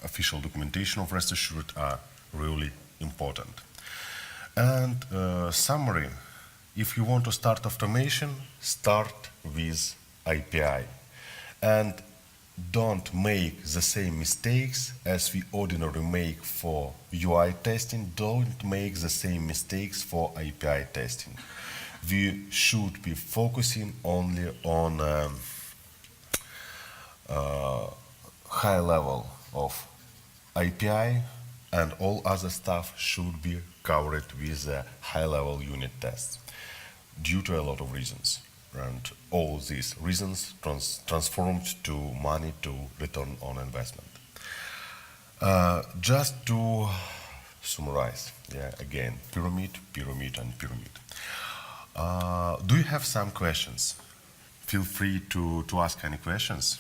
official documentation of REST assured are really important. And summary, if you want to start automation, start with API. And don't make the same mistakes as we ordinarily make for UI testing. Don't make the same mistakes for API testing. We should be focusing only on high level of API, and all other stuff should be covered with high level unit tests due to a lot of reasons. And all these reasons transformed to money, to return on investment. Just to summarize, yeah, again, pyramid, pyramid, and pyramid. Do you have some questions? Feel free to ask any questions.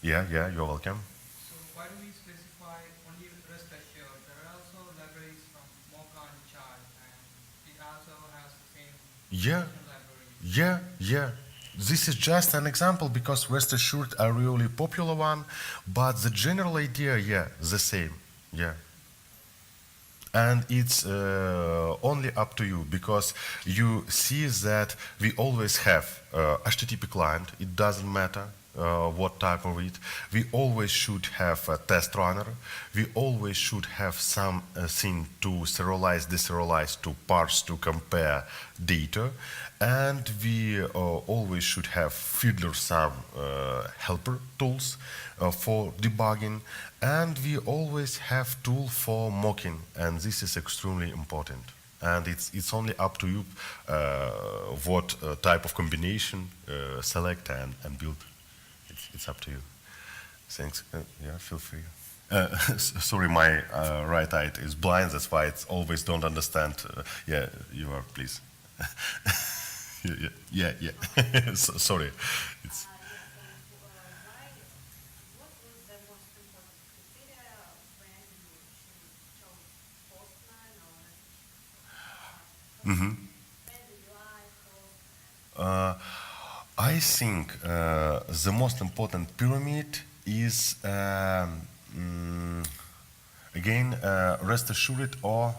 Yeah, you're welcome. So why do we specify only REST assured? There are also libraries from Mocha and Chart, and it also has the same Yeah, libraries. yeah. This is just an example because REST assured are really popular one, but the general idea, yeah, the same, yeah. And it's only up to you because you see that we always have HTTP client. It doesn't matter what type of it. We always should have a test runner. We always should have something to serialize, deserialize, to parse, to compare data. And we always should have Fiddler some helper tools for debugging, and we always have tool for mocking, and this is extremely important. And it's only up to you what type of combination select and build. It's up to you. Thanks. Yeah, feel free. Sorry, my right eye is blind. That's why it's always don't understand. Yeah, you are, please. Yeah. Sorry. It's, What was the most important criteria when you chose Postman or mhm. when do you like Postman? Uh, I think the most important pyramid is again rest assured or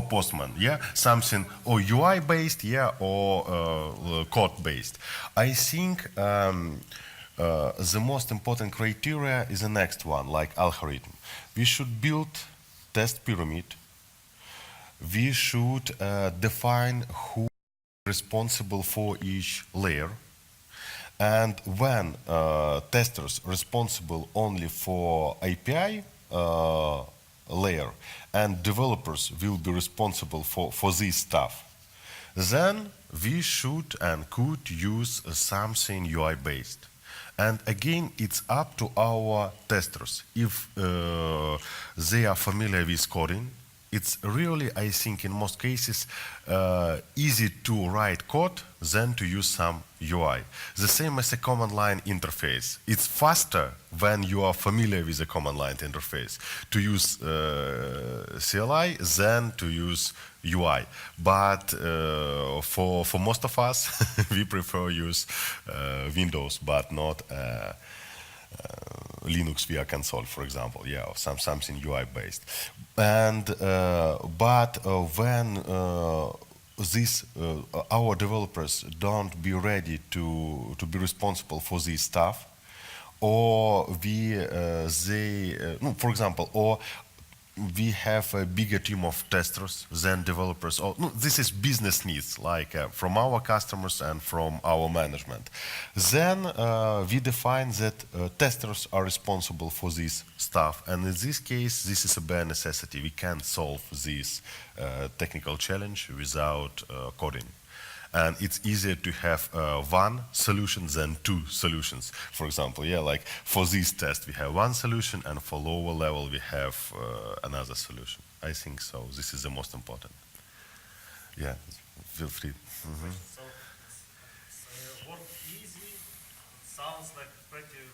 Postman, yeah, something or UI based, yeah, or code based. I think the most important criteria is the next one, like algorithm. We should build test pyramid. We should define who is responsible for each layer. And when testers responsible only for API layer and developers will be responsible for this stuff, then we should and could use something UI based. And again, it's up to our testers. If they are familiar with coding, it's really, I think, in most cases, easy to write code than to use some UI. The same as a command line interface. It's faster when you are familiar with a command line interface to use CLI than to use UI. But for most of us, we prefer use Windows, but not Linux via console, for example, yeah, or something UI based. And but when this our developers don't be ready to be responsible for this stuff, or we they no, for example, or we have a bigger team of testers than developers. Or, no, this is business needs, like from our customers and from our management. Then we define that testers are responsible for this stuff. And in this case, this is a bare necessity. We can't solve this technical challenge without coding. And it's easier to have one solution than two solutions. For example, yeah, like for this test we have one solution, and for lower level we have another solution. I think so. This is the most important. Yeah, feel free. Mhm. So, work easy sounds like pretty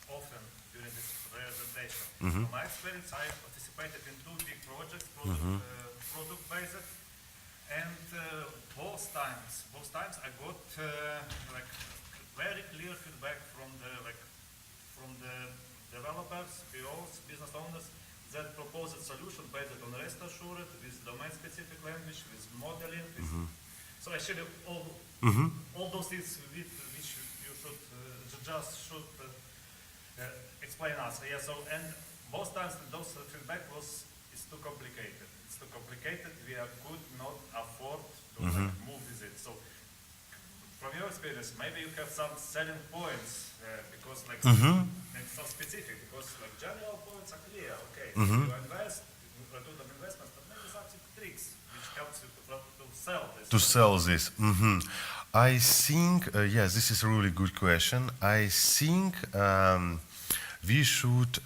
often during this presentation. Mhm. From my experience, I participated in two big projects, product-based, and both times I got like very clear feedback from the developers, POs, business owners that proposed a solution based on rest assured with domain-specific language, with modeling. So actually, all those things which you should just explain us. Yeah. So and both times those feedback is too complicated. It's too complicated. We could not afford to move with it. So from your experience, maybe you have some selling points because like some specific, because like general points are clear. Okay, you invest, you do the investments, but maybe something tricks which helps you to sell this. To sell this. I think, yes, this is a really good question. I think we should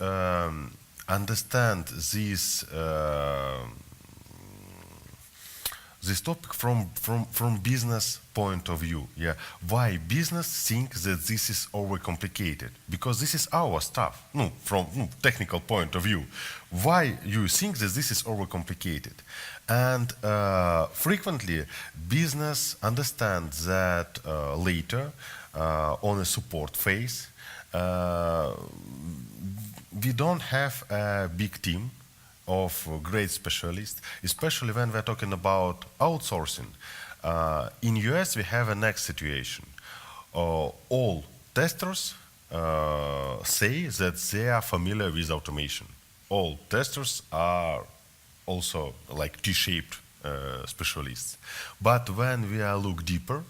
understand this topic from business point of view. Yeah, why business think that this is overcomplicated? Because this is our stuff. No, from technical point of view, why you think that this is overcomplicated? And frequently, business understands that later on a support phase. We don't have a big team of great specialists, especially when we're talking about outsourcing. In US, we have a next situation. All testers say that they are familiar with automation. All testers are also like T-shaped specialists. But when we look deeper,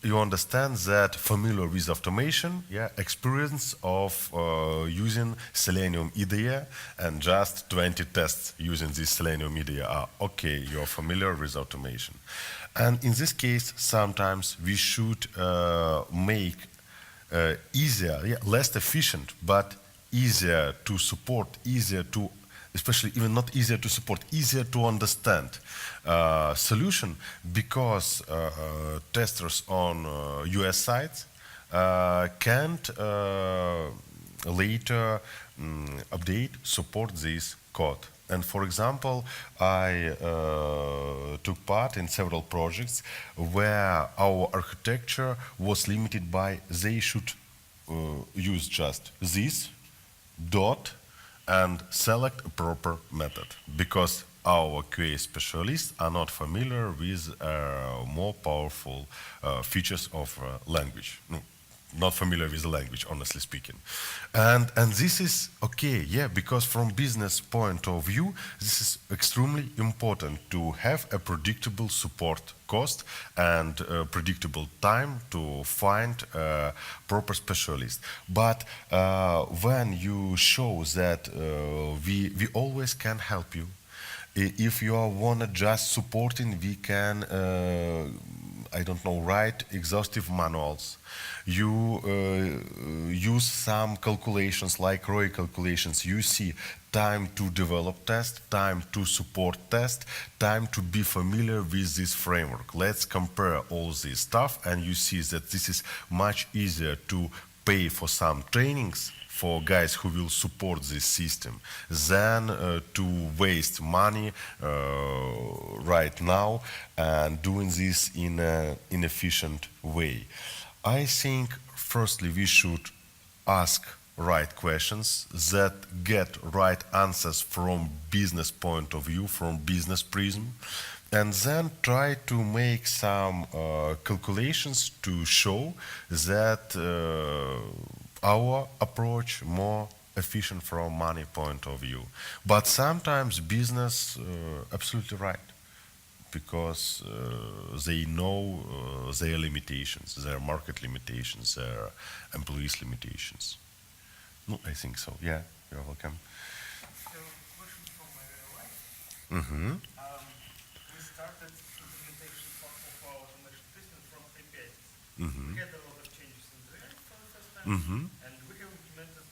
you understand that familiar with automation, yeah, experience of using Selenium IDEA and just 20 tests using this Selenium IDEA are okay, you're familiar with automation. And in this case, sometimes we should make easier, yeah, less efficient, but easier to support, easier to, especially even not easier to support, easier to understand solution, because testers on US sites can't later update, support this code. And for example, I took part in several projects where our architecture was limited by they should use just this dot and select a proper method because our QA specialists are not familiar with more powerful features of language. No, not familiar with the language, honestly speaking. And this is okay, yeah, because from business point of view, this is extremely important to have a predictable support cost and predictable time to find a proper specialist. But when you show that we always can help you, if you wanna just supporting, we can, I don't know, write exhaustive manuals. You use some calculations like ROI calculations. You see time to develop test, time to support test, time to be familiar with this framework. Let's compare all this stuff and you see that this is much easier to pay for some trainings for guys who will support this system than to waste money right now and doing this in an inefficient way. I think firstly we should ask right questions that get right answers from business point of view, from business prism, and then try to make some calculations to show that our approach more efficient from money point of view. But sometimes business absolutely right because they know their limitations, their market limitations, their employees limitations. No, I think so. Yeah, you're welcome. So, question from my real life. Mm-hmm. We started implementation of our automation system from APIs. Mm-hmm. We had a lot of changes in the React for the first time, Mm-hmm. and we have implemented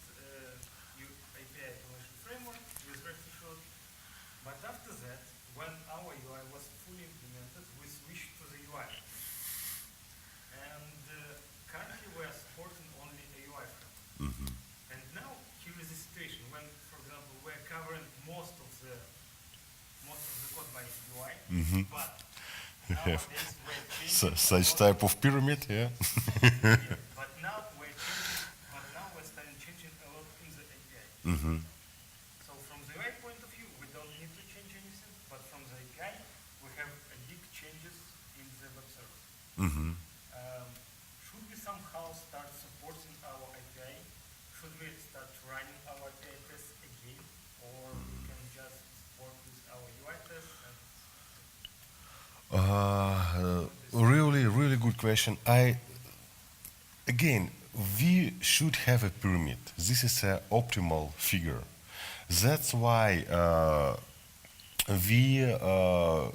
new API automation framework with REST assured. But after that, when our UI was fully implemented, we switched to the UI. And currently we are supporting only a UI frame. Mm-hmm. And now here is the situation when, for example, we're covering most of the code by UI, Mhm. but Have nowadays we're changing such a lot type of pyramid, yeah. but now we're starting changing a lot in the API. Mm-hmm. So from the UI point of view, we don't need to change anything, but from the API, we have big changes in the web service. Mm-hmm. Should we somehow start supporting our API? Should we start running our API tests again, or we can just work with our UI tests? Really, really good question. Again, we should have a pyramid. This is an optimal figure. That's why we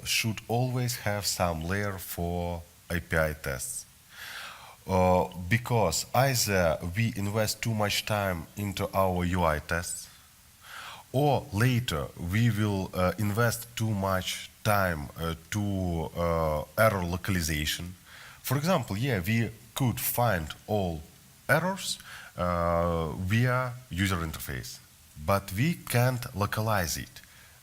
should always have some layer for API tests. Because either we invest too much time into our UI tests, or later we will invest too much time to error localization. For example, yeah, we could find all errors via user interface, but we can't localize it.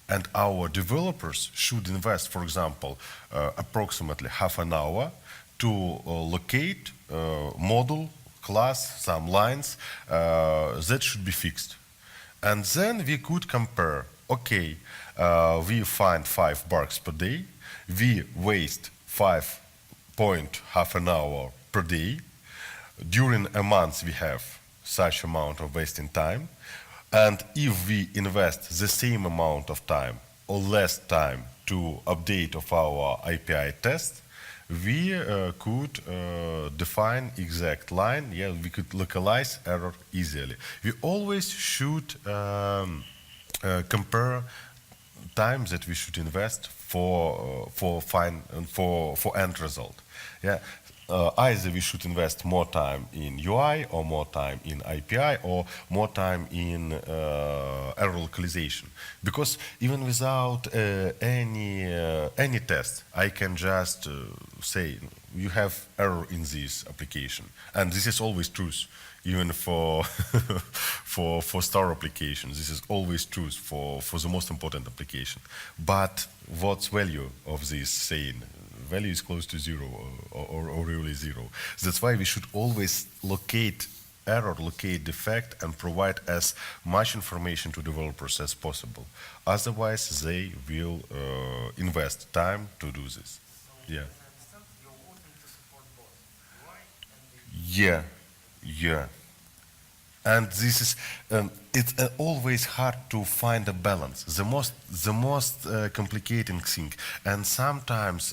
And our developers should invest, for example, approximately half an hour to locate module, class, some lines that should be fixed. And then we could compare, okay, we find 5 bugs per day, we waste 5.5 an hour per day. During a month we have such amount of wasting time. And if we invest the same amount of time or less time to update of our API test, we could define exact line. Yeah, we could localize error easily. We always should compare time that we should invest for end result. Yeah, either we should invest more time in UI or more time in API or more time in error localization. Because even without any test, I can just say you have error in this application, and this is always true. Even for for star applications, this is always true for the most important application. But what's value of this saying? Value is close to zero or really zero. That's why we should always locate error, locate defect, and provide as much information to developers as possible. Otherwise, they will invest time to do this. So, Yeah. as I understand, you're wanting to support both UI and the Yeah, yeah. And this is, it's always hard to find a balance. The most complicating thing, and sometimes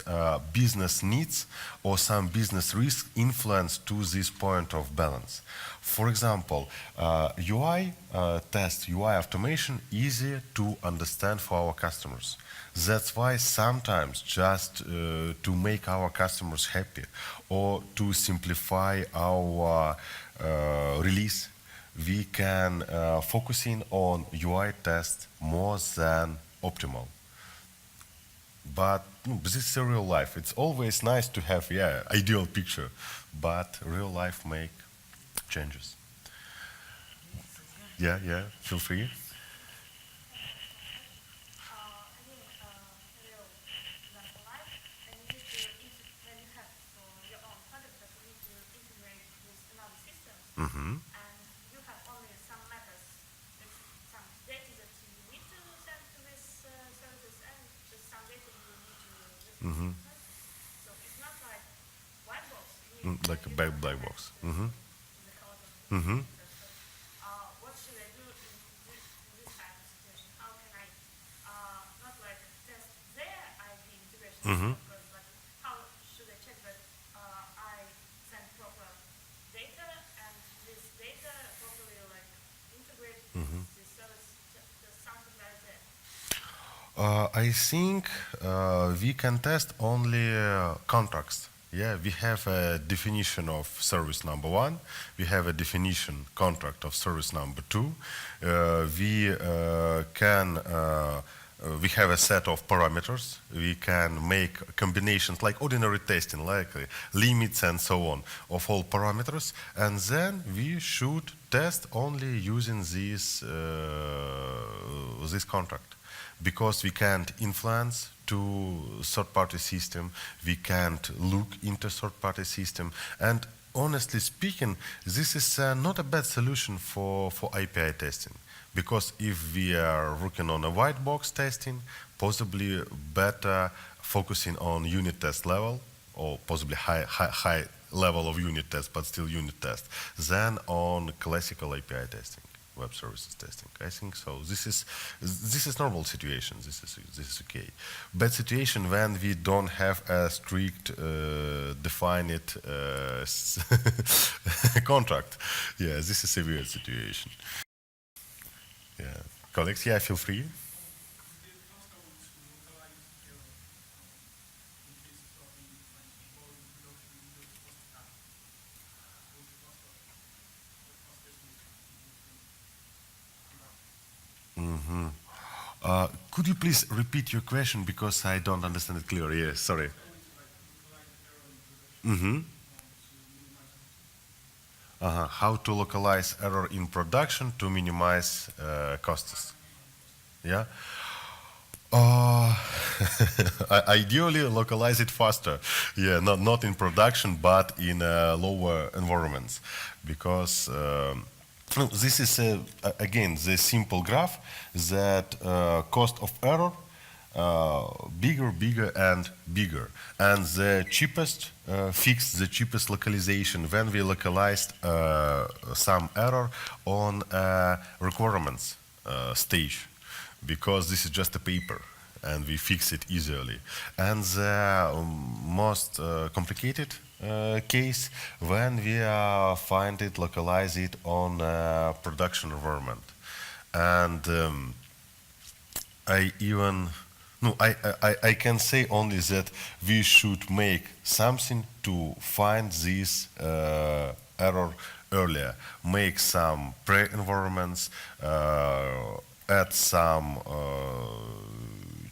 business needs or some business risk influence to this point of balance. For example, UI test, UI automation, easy to understand for our customers. That's why sometimes just to make our customers happy or to simplify our release, we can focusing on UI test more than optimal. But this is a real life. It's always nice to have, yeah, ideal picture, but real life make changes. Yeah, yeah, feel free. Real example life, and you need to when you have your own product, but you need to integrate with another system, Mm-hmm. and you have only some methods, with some data that you need to send to this services, and just some data you need to just Mm-hmm. so it's not like white box. You need, Like a you black don't box. connect Mm-hmm. the code of the Mm-hmm. user. So, what should I do in this kind of situation? How can I not like test their IP integration Mm-hmm. because but how should I check that I send proper data and this data properly like integrate Mm-hmm. with the service, just something like that. I think we can test only contracts. Yeah, we have a definition of service number one. We have a definition contract of service number two. We have a set of parameters. We can make combinations like ordinary testing, like limits and so on, of all parameters. And then we should test only using this contract, because we can't influence to third-party system, we can't look into third-party system, and honestly speaking, this is not a bad solution for API testing, because if we are working on a white box testing, possibly better focusing on unit test level, or possibly high level of unit test, but still unit test, than on classical API testing, web services testing. I think so. This is normal situation. This is okay. Bad situation when we don't have a strict defined contract. Yeah, this is a weird situation. Yeah, colleagues, yeah, feel free. Hmm. Could you please repeat your question because I don't understand it clearly? Yes, sorry. Mm-hmm. How to localize error in production to minimize costs? Yeah. Uh, Ideally, localize it faster. Yeah, not in production, but in lower environments, because no, this is again the simple graph that cost of error bigger, bigger, and bigger. And the cheapest fix, the cheapest localization when we localized some error on requirements stage, because this is just a paper and we fix it easily. And the most complicated case when we find it, localize it on production environment. And I even No, I can say only that we should make something to find this error earlier. Make some pre-environments, add some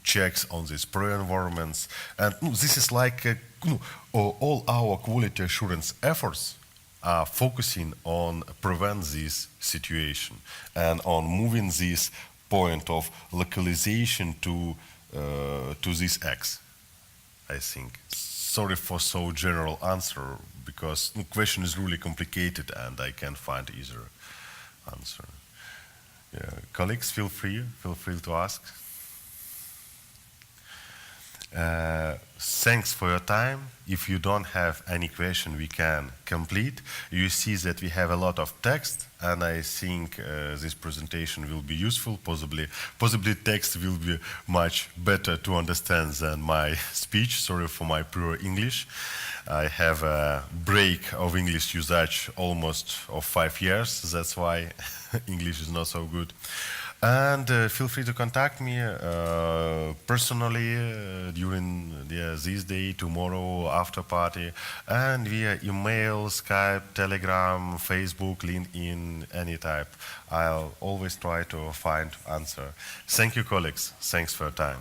checks on these pre-environments. And this is like all our quality assurance efforts are focusing on prevent this situation and on moving this point of localization to this X, I think. Sorry for so general answer, because the question is really complicated and I can't find either answer. Yeah. Colleagues, feel free to ask. Thanks for your time. If you don't have any question, we can complete. You see that we have a lot of text, and I think this presentation will be useful. Possibly text will be much better to understand than my speech. Sorry for my poor English. I have a break of English usage almost of 5 years. That's why English is not so good. And feel free to contact me personally during this day, tomorrow, after party, and via email, Skype, Telegram, Facebook, LinkedIn, any type. I'll always try to find answer. Thank you, colleagues. Thanks for your time.